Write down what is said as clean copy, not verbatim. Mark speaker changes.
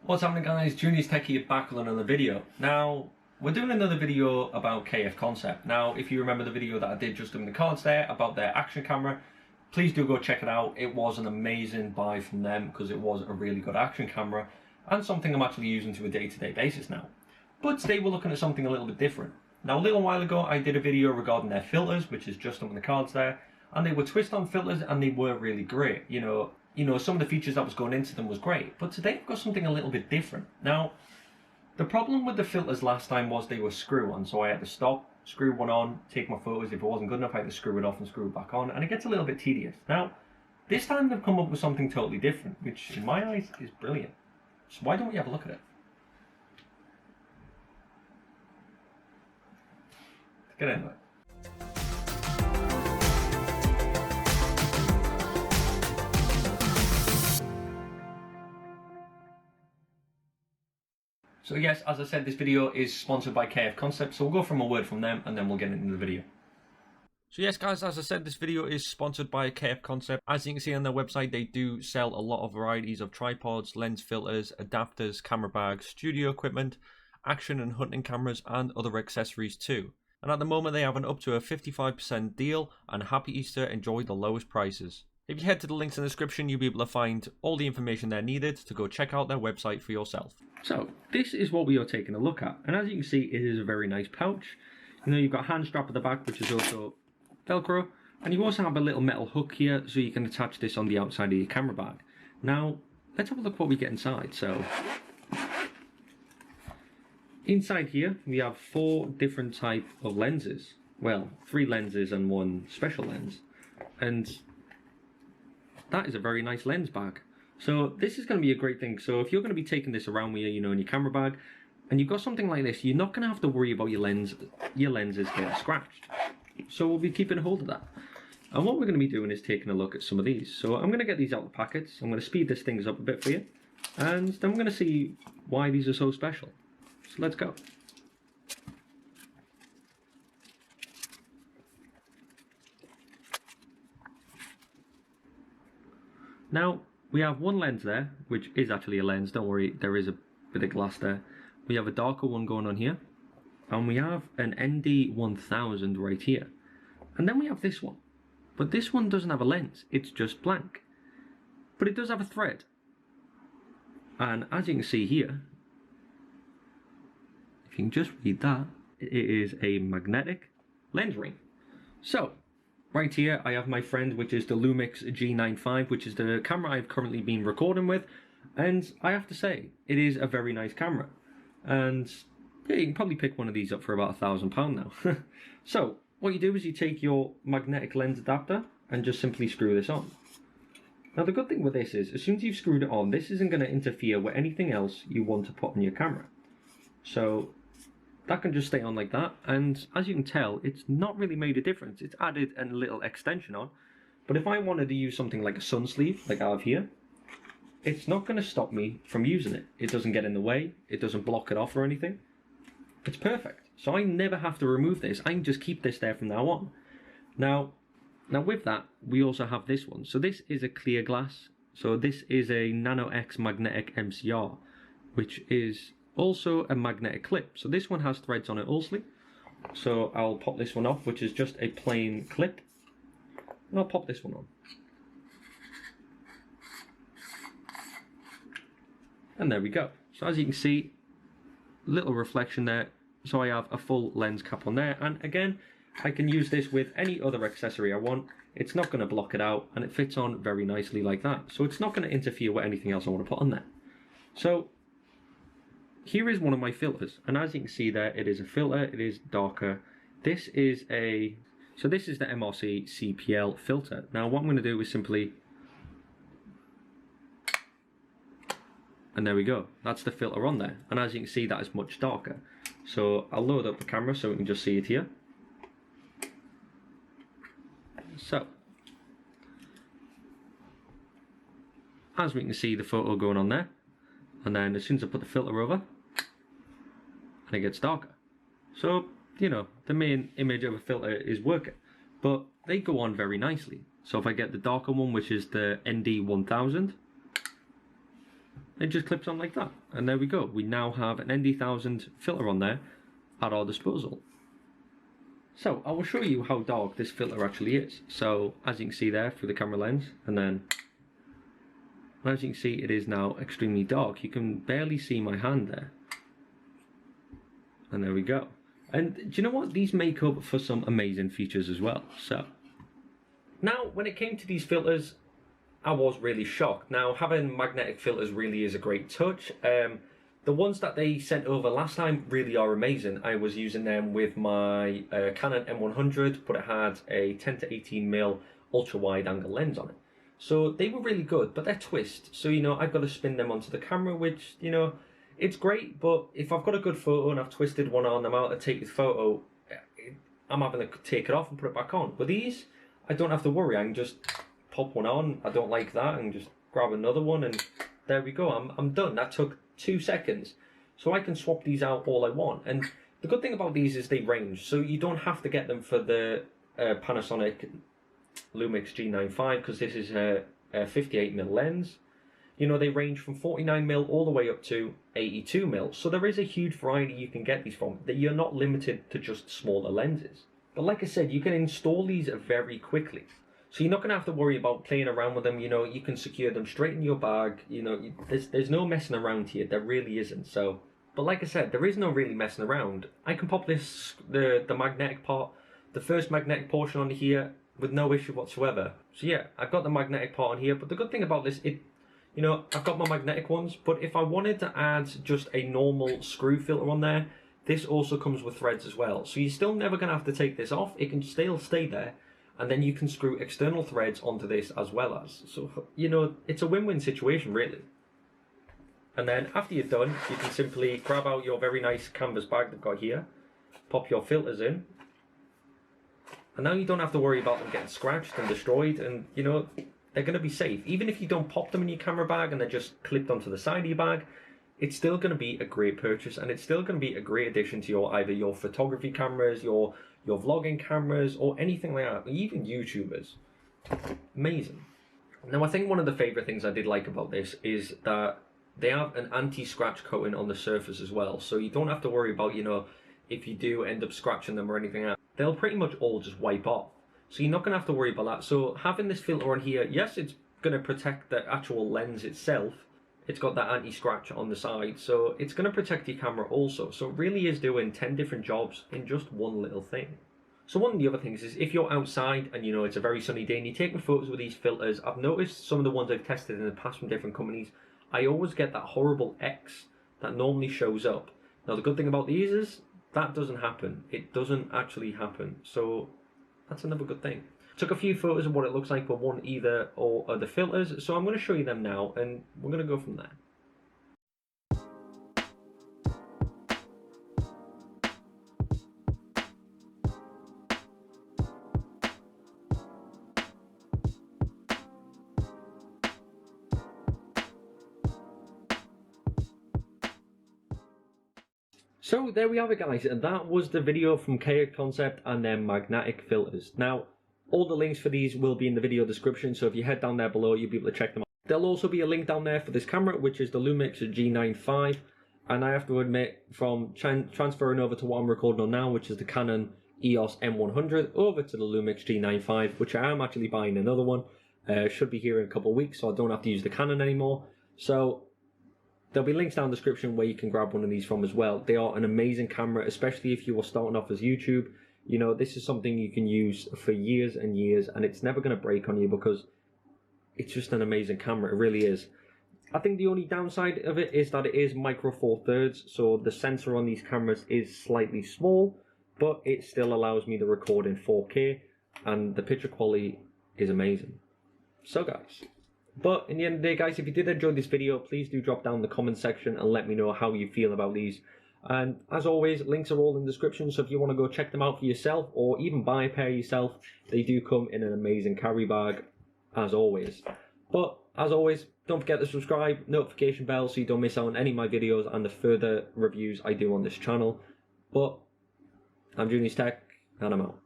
Speaker 1: What's happening, guys? Junior's Techie here, back with another video. Now, we're doing another video about K&F Concept. Now, if you remember the video that I did just in the cards there about their action camera, please do go check it out. It was an amazing buy from them because it was a really good action camera and something I'm actually using to a day-to-day basis now. But today we're looking at something a little bit different. Now, a little while ago I did a video regarding their filters, which is just up in the cards there, and they were twist-on filters and they were really great. You know, some of the features that was going into them was great, but today I've got something a little bit different. Now, the problem with the filters last time was they were screw-on, so I had to stop, screw one on, take my photos. If it wasn't good enough, I had to screw it off and screw it back on, and it gets a little bit tedious. Now, this time they've come up with something totally different, which in my eyes is brilliant. So why don't we have a look at it? Let's get into it. So yes, as I said, this video is sponsored by K&F Concept, so we'll go from a word from them and then we'll get into the video. So yes, guys, as I said, this video is sponsored by K&F Concept. As you can see on their website, they do sell a lot of varieties of tripods, lens filters, adapters, camera bags, studio equipment, action and hunting cameras, and other accessories too. And at the moment, they have an up to a 55% deal, and happy Easter, enjoy the lowest prices. If you head to the links in the description, you'll be able to find all the information there needed to go check out their website for yourself. So, this is what we are taking a look at. And as you can see, it is a very nice pouch. You know, you've got a hand strap at the back, which is also Velcro. And you also have a little metal hook here, so you can attach this on the outside of your camera bag. Now, let's have a look what we get inside. So, inside here, we have 4 different types of lenses. Well, 3 lenses and 1 special lens. And that is a very nice lens bag. So this is going to be a great thing. So if you're going to be taking this around with you, you know, in your camera bag, and you've got something like this, you're not going to have to worry about your lenses getting scratched. So we'll be keeping a hold of that. And what we're going to be doing is taking a look at some of these. So I'm going to get these out of the packets. I'm going to speed this things up a bit for you. And then we're going to see why these are so special. So let's go. Now, we have one lens there, which is actually a lens, don't worry, there is a bit of glass there. We have a darker one going on here, and we have an ND1000 right here. And then we have this one, but this one doesn't have a lens, it's just blank. But it does have a thread. And as you can see here, if you can just read that, it is a magnetic lens ring. So, right here, I have my friend, which is the Lumix G95, which is the camera I've currently been recording with. And I have to say, it is a very nice camera. And yeah, you can probably pick one of these up for about £1,000 now. So, what you do is you take your magnetic lens adapter and just simply screw this on. Now, the good thing with this is, as soon as you've screwed it on, this isn't going to interfere with anything else you want to put on your camera. So that can just stay on like that, and as you can tell, it's not really made a difference. It's added a little extension on, but if I wanted to use something like a sun sleeve, like I have here, it's not going to stop me from using it. It doesn't get in the way, it doesn't block it off or anything. It's perfect. So I never have to remove this. I can just keep this there from now on. Now with that, we also have this one. So this is a clear glass. So this is a Nano X magnetic MCR, which is also a magnetic clip. So this one has threads on it also. So I'll pop this one off, which is just a plain clip. And I'll pop this one on. And there we go. So as you can see, little reflection there. So I have a full lens cap on there. And again, I can use this with any other accessory I want. It's not going to block it out, and it fits on very nicely like that. So it's not going to interfere with anything else I want to put on there. So here is one of my filters, and as you can see there, it is a filter, it is darker. This is the MRC CPL filter. Now what I'm going to do is simply, and there we go, that's the filter on there, and as you can see, that is much darker. So I'll load up the camera so we can just see it here. So, as we can see the photo going on there, and then as soon as I put the filter over, and it gets darker. So, you know, the main image of a filter is working, but they go on very nicely. So if I get the darker one, which is the ND1000, it just clips on like that. And there we go. We now have an ND1000 filter on there at our disposal. So I will show you how dark this filter actually is. So as you can see there through the camera lens, and then as you can see, it is now extremely dark. You can barely see my hand there. And there we go. And do you know what? These make up for some amazing features as well. So now when it came to these filters, I was really shocked. Now having magnetic filters really is a great touch. The ones that they sent over last time really are amazing. I was using them with my Canon M100, but it had a 10 to 18mm ultra wide angle lens on it. So they were really good, but they're twist. So, you know, I've got to spin them onto the camera, which, you know, it's great, but if I've got a good photo and I've twisted one on, I'm out to take the photo, I'm having to take it off and put it back on. With these, I don't have to worry. I can just pop one on. I don't like that, and just grab another one, and there we go. I'm done. That took 2 seconds. So I can swap these out all I want. And the good thing about these is they range, so you don't have to get them for the Panasonic Lumix G95, because this is a 58mm lens. You know, they range from 49mm all the way up to 82mm. So there is a huge variety you can get these from, that you're not limited to just smaller lenses. But like I said, you can install these very quickly. So you're not going to have to worry about playing around with them. You know, you can secure them straight in your bag. You know, there's no messing around here. There really isn't. So, but like I said, there is no really messing around. I can pop this, the magnetic part, the first magnetic portion on here with no issue whatsoever. So yeah, I've got the magnetic part on here. But the good thing about this, you know, I've got my magnetic ones, but if I wanted to add just a normal screw filter on there, this also comes with threads as well. So you're still never going to have to take this off. It can still stay there. And then you can screw external threads onto this as well as. So, you know, it's a win-win situation, really. And then after you're done, you can simply grab out your very nice canvas bag they've got here, pop your filters in, and now you don't have to worry about them getting scratched and destroyed, and, you know, they're going to be safe. Even if you don't pop them in your camera bag and they're just clipped onto the side of your bag, it's still going to be a great purchase, and it's still going to be a great addition to your either your photography cameras, your vlogging cameras, or anything like that, even YouTubers. Amazing. Now, I think one of the favourite things I did like about this is that they have an anti-scratch coating on the surface as well, so you don't have to worry about, you know, if you do end up scratching them or anything else, they'll pretty much all just wipe off. So you're not going to have to worry about that. So having this filter on here, yes, it's going to protect the actual lens itself. It's got that anti-scratch on the side, so it's going to protect your camera also. So it really is doing 10 different jobs in just one little thing. So one of the other things is, if you're outside and, you know, it's a very sunny day and you're taking photos with these filters, I've noticed some of the ones I've tested in the past from different companies, I always get that horrible X that normally shows up. Now, the good thing about these is that doesn't happen. It doesn't actually happen. So that's another good thing. Took a few photos of what it looks like with one either or the filters, so I'm going to show you them now, and we're going to go from there. So there we have it, guys. That was the video from K&F Concept and their magnetic filters. Now, all the links for these will be in the video description, so if you head down there below, you'll be able to check them out. There'll also be a link down there for this camera, which is the Lumix G95, and I have to admit, from transferring over to what I'm recording on now, which is the Canon EOS M100, over to the Lumix G95, which I am actually buying another one, should be here in a couple of weeks, so I don't have to use the Canon anymore. So there'll be links down in the description where you can grab one of these from as well. They are an amazing camera, especially if you are starting off as YouTube. You know, this is something you can use for years and years, and it's never going to break on you because it's just an amazing camera. It really is. I think the only downside of it is that it is micro four thirds, so the sensor on these cameras is slightly small, but it still allows me to record in 4K, and the picture quality is amazing. So guys, but in the end of the day, guys, if you did enjoy this video, please do drop down in the comment section and let me know how you feel about these. And as always, links are all in the description, so if you want to go check them out for yourself or even buy a pair yourself, they do come in an amazing carry bag, as always. But as always, don't forget to subscribe, notification bell, so you don't miss out on any of my videos and the further reviews I do on this channel. But I'm Junior's Tech, and I'm out.